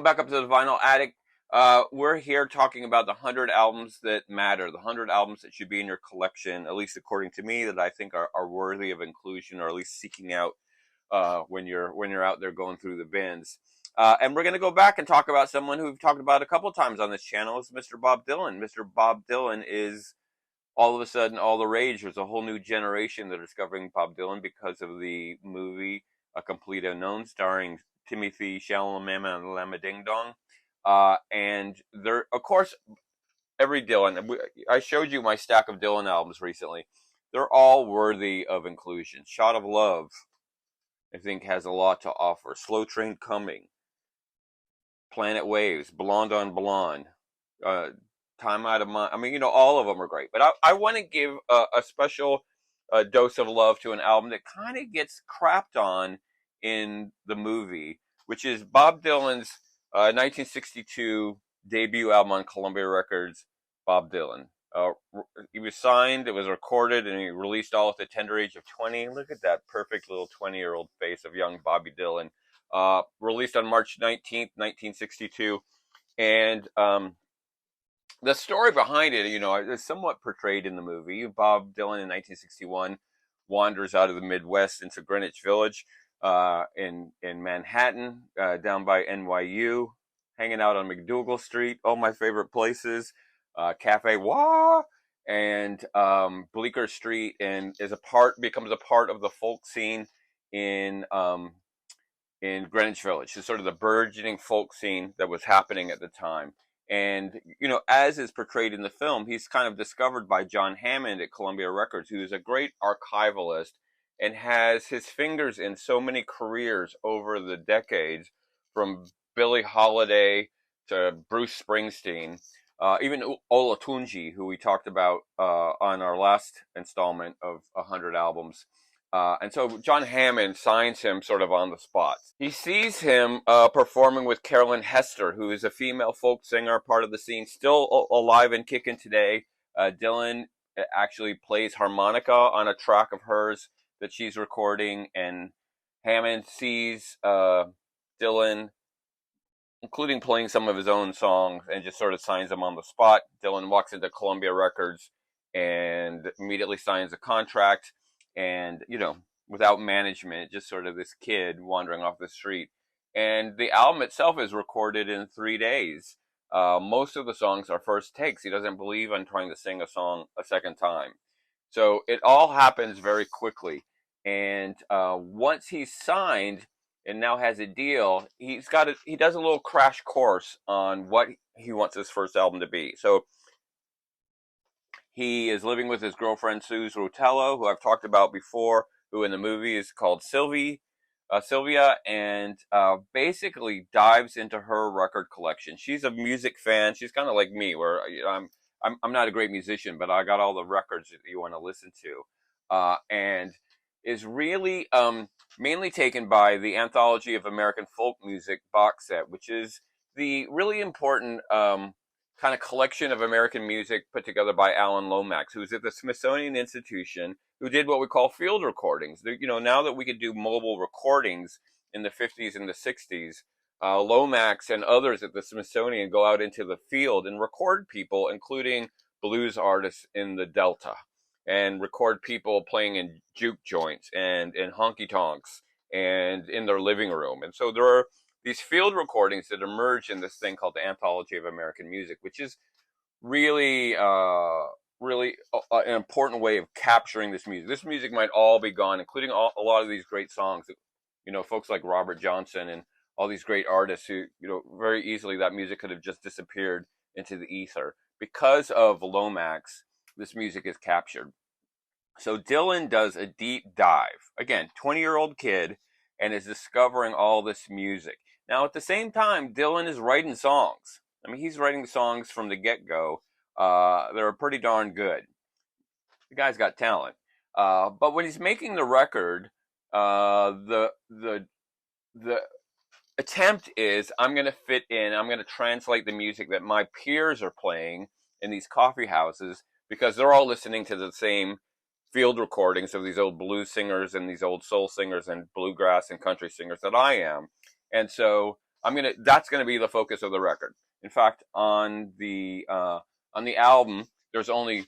welcome back up to the Vinyl Attic. We're here talking about the 100 albums that matter, the 100 albums that should be in your collection, at least according to me, that I think are worthy of inclusion, or at least seeking out when you're out there going through the bins. And we're going to go back and talk about someone who we've talked about a couple times on this channel, is Mr. Bob Dylan. Mr. Bob Dylan is all of a sudden all the rage. There's a whole new generation that are discovering Bob Dylan because of the movie A Complete Unknown, starring Timothy Chalamet and Lama Ding Dong. And there, of course, every Dylan, I showed you my stack of Dylan albums recently. They're all worthy of inclusion. Shot of Love, I think, has a lot to offer. Slow Train Coming, Planet Waves, Blonde on Blonde, Time Out of Mind. I mean, all of them are great. But I want to give a special dose of love to an album that kind of gets crapped on in the movie, which is Bob Dylan's 1962 debut album on Columbia Records, Bob Dylan. He was signed, it was recorded, and he released all at the tender age of 20. Look at that perfect little 20-year-old face of young Bobby Dylan. Released on March 19th, 1962. And the story behind it, is somewhat portrayed in the movie. Bob Dylan in 1961 wanders out of the Midwest into Greenwich Village in Manhattan, down by NYU, hanging out on McDougal Street, all my favorite places, Cafe Wah, and Bleecker Street, and becomes a part of the folk scene in Greenwich Village. It's sort of the burgeoning folk scene that was happening at the time. And, as is portrayed in the film, he's kind of discovered by John Hammond at Columbia Records, who is a great archivalist and has his fingers in so many careers over the decades, from Billie Holiday to Bruce Springsteen, even Olatunji, who we talked about on our last installment of 100 albums. And so John Hammond signs him sort of on the spot. He sees him performing with Carolyn Hester, who is a female folk singer, part of the scene, still alive and kicking today. Dylan actually plays harmonica on a track of hers that she's recording, and Hammond sees Dylan, including playing some of his own songs, and just sort of signs him on the spot. Dylan walks into Columbia Records and immediately signs a contract, and, without management, just sort of this kid wandering off the street. And the album itself is recorded in 3 days. Most of the songs are first takes. He doesn't believe in trying to sing a song a second time. So it all happens very quickly. And once he's signed and now has a deal, he does a little crash course on what he wants his first album to be. So he is living with his girlfriend, Suze Rotello, who I've talked about before, who in the movie is called Sylvia, and basically dives into her record collection. She's a music fan. She's kind of like me, where I'm not a great musician, but I got all the records that you want to listen to, and is really mainly taken by the Anthology of American Folk Music box set, which is the really important kind of collection of American music put together by Alan Lomax, who's at the Smithsonian Institution, who did what we call field recordings. Now that we could do mobile recordings in the 50s and the 60s, Lomax and others at the Smithsonian go out into the field and record people, including blues artists in the Delta, and record people playing in juke joints and in honky-tonks and in their living room. And so there are these field recordings that emerge in this thing called the Anthology of American Music, which is really, really an important way of capturing this music. This music might all be gone, including a lot of these great songs. Folks like Robert Johnson and all these great artists who, very easily that music could have just disappeared into the ether. Because of Lomax, this music is captured. So Dylan does a deep dive. Again, 20-year-old kid, and is discovering all this music. Now, at the same time, Dylan is writing songs. I mean, he's writing songs from the get-go. They're pretty darn good. The guy's got talent. But when he's making the record, the attempt is, I'm going to translate the music that my peers are playing in these coffee houses, because they're all listening to the same field recordings of these old blues singers and these old soul singers and bluegrass and country singers that I am. And so That's gonna be the focus of the record. In fact, on the album, there's only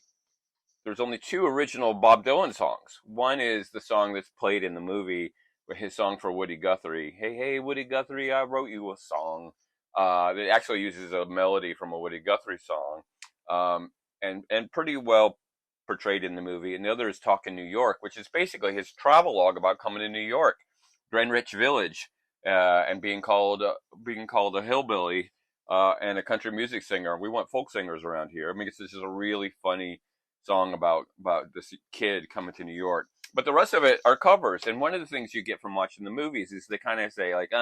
two original Bob Dylan songs. One is the song that's played in the movie, his song for Woody Guthrie. Hey, hey, Woody Guthrie, I wrote you a song. That actually uses a melody from a Woody Guthrie song, and pretty well portrayed in the movie. And the other is Talkin' New York, which is basically his travelogue about coming to New York, Greenwich Village, and being called a hillbilly and a country music singer. We want folk singers around here. I mean, this is a really funny song about this kid coming to New York. But the rest of it are covers. And one of the things you get from watching the movies is they kind of say like,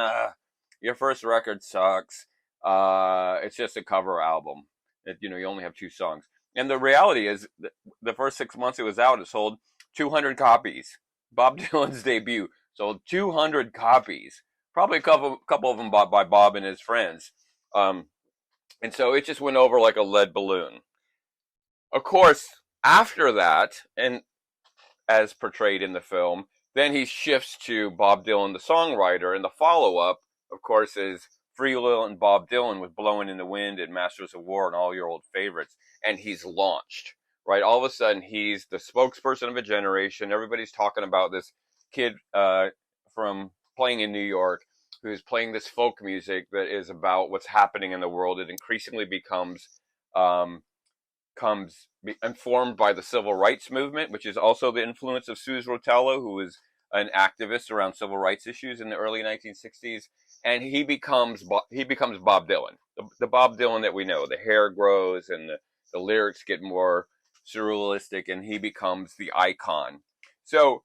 your first record sucks. It's just a cover album. You only have two songs. And the reality is, the first 6 months it was out, it sold 200 copies. Bob Dylan's debut sold 200 copies. Probably a couple of them bought by Bob and his friends. And so it just went over like a lead balloon. Of course, after that, and as portrayed in the film, then he shifts to Bob Dylan, the songwriter, and the follow-up, of course, is Freewheelin' Bob Dylan with Blowin' in the Wind and Masters of War and all your old favorites. And he's launched, right? All of a sudden, he's the spokesperson of a generation. Everybody's talking about this kid from playing in New York who's playing this folk music that is about what's happening in the world. It increasingly becomes informed by the civil rights movement, which is also the influence of Suze Rotello, who was an activist around civil rights issues in the early 1960s. And he becomes Bob Dylan, the Bob Dylan that we know. The hair grows and the lyrics get more surrealistic, and he becomes the icon. So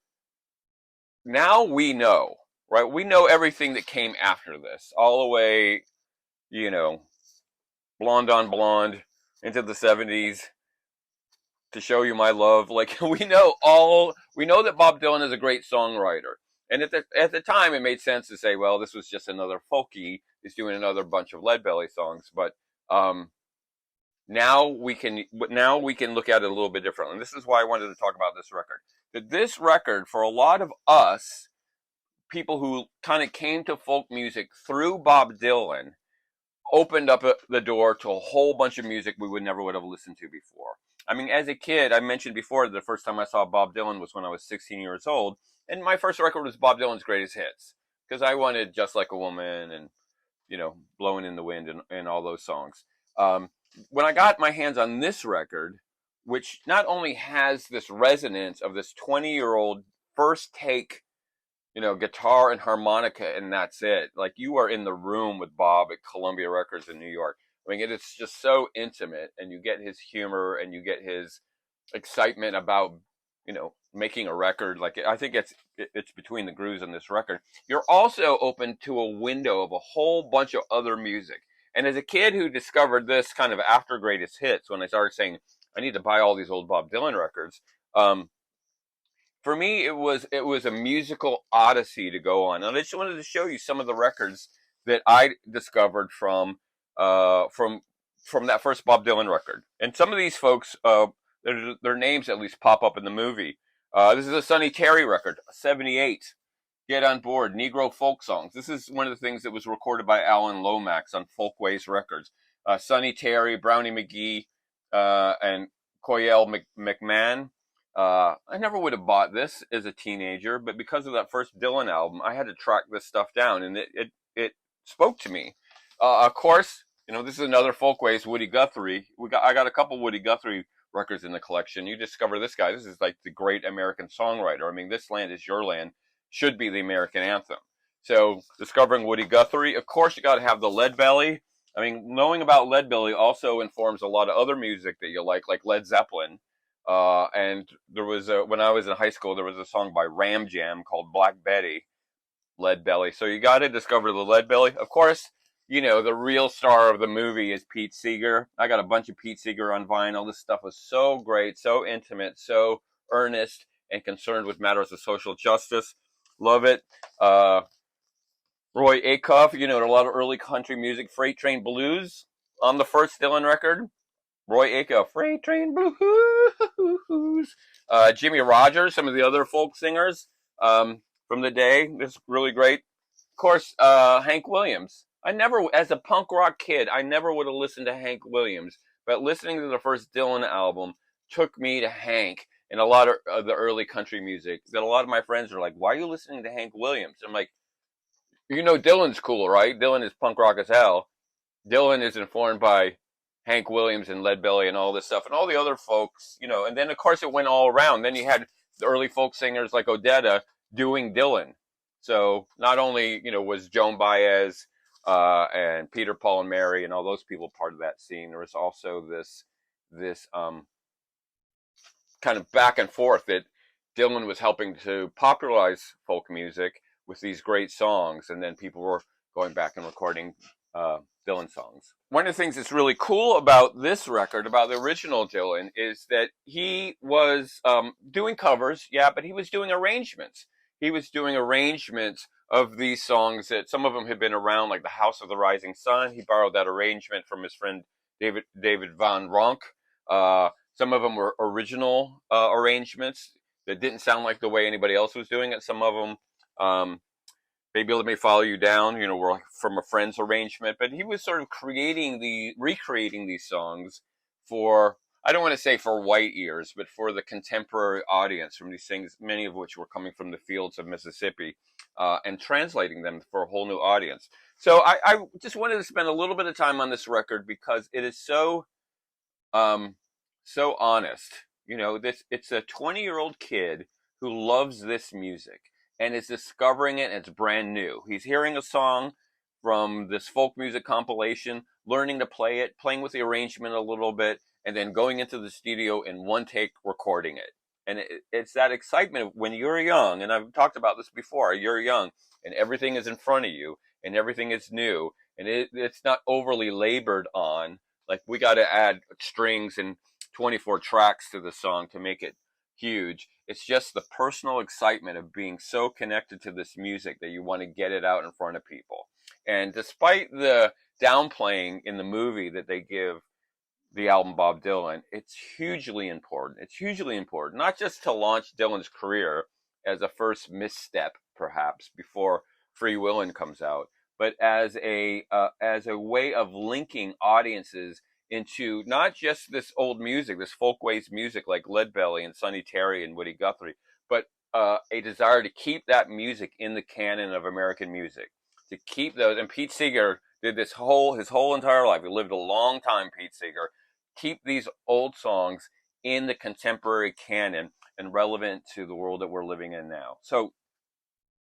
now we know, right? We know everything that came after this, all the way, Blonde on Blonde into the 70s, To Show You My Love. Like, we know that Bob Dylan is a great songwriter. And at the time, it made sense to say, well, this was just another folkie. He's doing another bunch of Leadbelly songs. But now we can look at it a little bit differently. And this is why I wanted to talk about this record. That this record, for a lot of us, people who kind of came to folk music through Bob Dylan, opened up the door to a whole bunch of music we would never have listened to before. I mean, as a kid, I mentioned before, the first time I saw Bob Dylan was when I was 16 years old. And my first record was Bob Dylan's Greatest Hits, because I wanted Just Like a Woman and, Blowing in the Wind and all those songs. When I got my hands on this record, which not only has this resonance of this 20-year-old first take, guitar and harmonica, and that's it. Like, you are in the room with Bob at Columbia Records in New York. I mean, it's just so intimate, and you get his humor and you get his excitement about, making a record. Like, I think it's between the grooves on this record. You're also open to a window of a whole bunch of other music. And as a kid who discovered this kind of after Greatest Hits, when I started saying, I need to buy all these old Bob Dylan records, for me, it was a musical odyssey to go on. And I just wanted to show you some of the records that I discovered from that first Bob Dylan record. And some of these folks, their names at least pop up in the movie. This is a Sonny Terry record, 78. Get on Board, Negro Folk Songs. This is one of the things that was recorded by Alan Lomax on Folkways Records. Sonny Terry, Brownie McGee, and Coyell McMahon. I never would have bought this as a teenager, but because of that first Dylan album, I had to track this stuff down, and it spoke to me. Of course, this is another Folkways, Woody Guthrie. I got a couple Woody Guthrie records in the collection. You discover this guy. This is like the great American songwriter. I mean, This Land Is Your Land should be the American anthem. So discovering Woody Guthrie, of course, you got to have the Leadbelly. I mean, knowing about Leadbelly also informs a lot of other music that you like Led Zeppelin. And there was when I was in high school, there was a song by Ram Jam called Black Betty, Leadbelly. So you got to discover the Leadbelly. Of course, the real star of the movie is Pete Seeger. I got a bunch of Pete Seeger on vinyl. This stuff was so great, so intimate, so earnest, and concerned with matters of social justice. Love it. Roy Acuff, a lot of early country music. Freight Train Blues on the first Dylan record. Roy Acuff, Freight Train Blues. Jimmy Rogers, some of the other folk singers from the day. This is really great. Of course, Hank Williams. I never, as a punk rock kid, I never would have listened to Hank Williams, but listening to the first Dylan album took me to Hank and a lot of the early country music. That a lot of my friends are like, "Why are you listening to Hank Williams?" I'm like, "You know, Dylan's cool, right? Dylan is punk rock as hell. Dylan is informed by Hank Williams and Leadbelly and all this stuff and all the other folks, you know." And then of course it went all around. Then you had the early folk singers like Odetta doing Dylan. So not only, you know, was Joan Baez and Peter, Paul, and Mary and all those people part of that scene, there was also this kind of back and forth that Dylan was helping to popularize folk music with these great songs, and then people were going back and recording Dylan songs. One of the things that's really cool about this record, about the original Dylan, is that he was doing covers, yeah, but he was doing arrangements. He was doing arrangements of these songs that some of them had been around, like The House of the Rising Sun. He borrowed that arrangement from his friend David Van Ronk. Some of them were original arrangements that didn't sound like the way anybody else was doing it. Some of them, Baby Let Me Follow You Down, you know, were from a friend's arrangement. But he was sort of recreating these songs for, I don't want to say for white ears, but for the contemporary audience from these things, many of which were coming from the fields of Mississippi, and translating them for a whole new audience. So I just wanted to spend a little bit of time on this record because it is so honest. You know, it's a 20-year-old kid who loves this music and is discovering it, and it's brand new. He's hearing a song from this folk music compilation, learning to play it, playing with the arrangement a little bit, and then going into the studio in one take recording it. And it's that excitement when you're young, and I've talked about this before, you're young and everything is in front of you and everything is new and it's not overly labored on. Like, we got to add strings and 24 tracks to the song to make it huge. It's just the personal excitement of being so connected to this music that you want to get it out in front of people. And despite the downplaying in the movie that they give the album Bob Dylan, it's hugely important. It's hugely important, not just to launch Dylan's career as a first misstep, perhaps, before Free Willin' comes out, but as a way of linking audiences into not just this old music, this folkways music like Leadbelly and Sonny Terry and Woody Guthrie, but a desire to keep that music in the canon of American music, to keep those. And Pete Seeger did his whole entire life. He lived a long time, Pete Seeger. Keep these old songs in the contemporary canon and relevant to the world that we're living in now. So,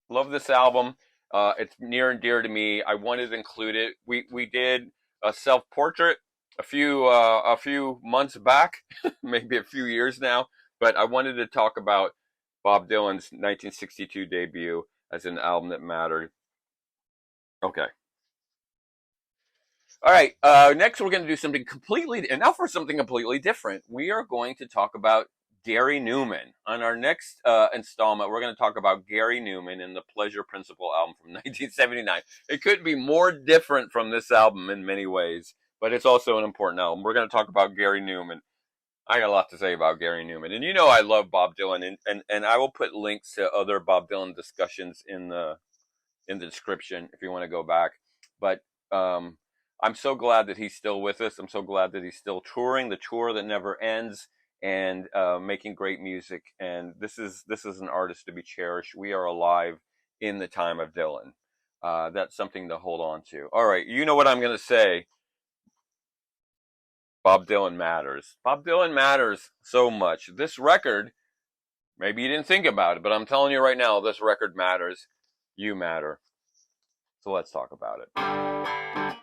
love this album. It's near and dear to me. I wanted to include it. We did a self-portrait a few months back, maybe a few years now, but I wanted to talk about Bob Dylan's 1962 debut as an album that mattered. Okay. All right. Next, we're going to do something completely, and now for something completely different. We are going to talk about Gary Numan. On our next installment, we're going to talk about Gary Numan and the Pleasure Principle album from 1979. It couldn't be more different from this album in many ways, but it's also an important album. We're going to talk about Gary Numan. I got a lot to say about Gary Numan. And you know I love Bob Dylan, and I will put links to other Bob Dylan discussions in the description if you want to go back. But I'm so glad that he's still with us. I'm so glad that he's still touring, the tour that never ends, and making great music. And this is an artist to be cherished. We are alive in the time of Dylan. That's something to hold on to. All right, you know what I'm going to say. Bob Dylan matters. Bob Dylan matters so much. This record, maybe you didn't think about it, but I'm telling you right now, this record matters. You matter. So let's talk about it.